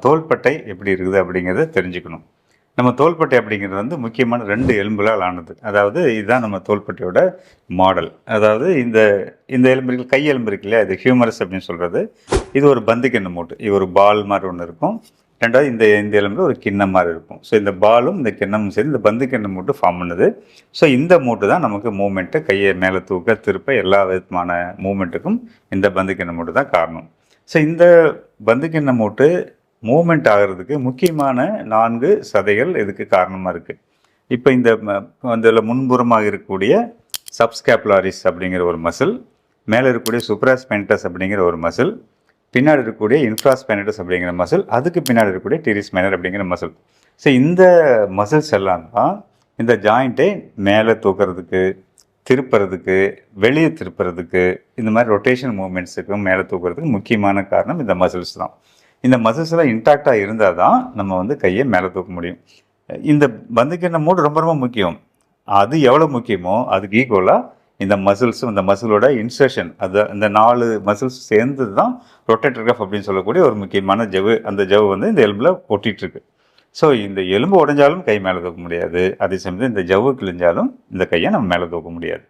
தோள்பட்டை எப்படி இருக்குது அப்படிங்கிறத தெரிஞ்சுக்கணும். நம்ம தோள்பட்டை அப்படிங்கிறது வந்து முக்கியமான 2 எலும்புகளால் ஆனது. அதாவது இதுதான் நம்ம தோள்பட்டையோட மாடல். அதாவது இந்த இந்த எலும்பு இருக்கு, கை எலும்பு இருக்கு இல்லையா, இது ஹியூமரஸ் அப்படின்னு சொல்றது. இது ஒரு பந்துக்கிண்ண மூட்டு. இது ஒரு பால் மாதிரி ஒன்று இருக்கும். 2வது இந்த இந்த எலும்பு ஒரு கிண்ணம் மாதிரி இருக்கும். ஸோ இந்த பாலும் இந்த கிண்ணமும் சேர்ந்து இந்த பந்துக்கிண்ண மூட்டு ஃபார்ம் பண்ணுது. ஸோ இந்த மூட்டு தான் நமக்கு மூமெண்ட்டு, கையை மேலே தூக்க, திருப்ப எல்லா விதமான மூமெண்ட்டுக்கும் இந்த பந்துக்கிண்ண மூட்டு தான் காரணம். ஸோ இந்த பந்துக்கிண்ண மூட்டு மூமெண்ட் ஆகிறதுக்கு முக்கியமான 4 சதைகள் இதுக்கு காரணமாக இருக்குது. இப்போ இந்த அதில் முன்புறமாக இருக்கக்கூடிய சப்ஸ்கேப்புலாரிஸ் அப்படிங்கிற ஒரு மசில், மேலே இருக்கக்கூடிய சுப்ராஸ்பென்டஸ் அப்படிங்கிற ஒரு மசில், பின்னாடி இருக்கக்கூடிய இன்ஃப்ராஸ்பெனடஸ் அப்படிங்கிற மசில், அதுக்கு பின்னாடி இருக்கக்கூடிய டீரிஸ் மைனர் அப்படிங்கிற மசில். ஸோ இந்த மசில்ஸ் எல்லாம் தான் இந்த ஜாயிண்ட்டை மேலே தூக்கிறதுக்கு, திருப்புறதுக்கு, வெளியே திருப்புறதுக்கு, இந்த மாதிரி ரொட்டேஷன் மூவ்மெண்ட்ஸுக்கு மேலே தூக்கிறதுக்கு முக்கியமான காரணம் இந்த மசில்ஸ் தான். இந்த மசில்ஸ் எல்லாம் இன்டாக்டாக இருந்தால் தான் நம்ம வந்து கையை மேலே தூக்க முடியும். இந்த பந்துக்கிண்ண மூட்டு ரொம்ப ரொம்ப முக்கியம். அது எவ்வளோ முக்கியமோ அதுக்கு ஈக்குவலாக இந்த மசில்ஸும், இந்த மசிலோட இன்சர்ஷன், அது இந்த 4 மசில்ஸ் சேர்ந்து தான் ரொட்டேட்டர் கஃப் அப்படின்னு சொல்லக்கூடிய ஒரு முக்கியமான ஜவ்வு. அந்த ஜவ்வு வந்து இந்த எலும்பில் ஒட்டிகிட்ருக்கு. ஸோ இந்த எலும்பு உடைஞ்சாலும் கை மேலே தூக்க முடியாது. அதே சமயத்தில் இந்த ஜவ்வு கிழிஞ்சாலும் இந்த கையை நம்ம மேலே தூக்க முடியாது.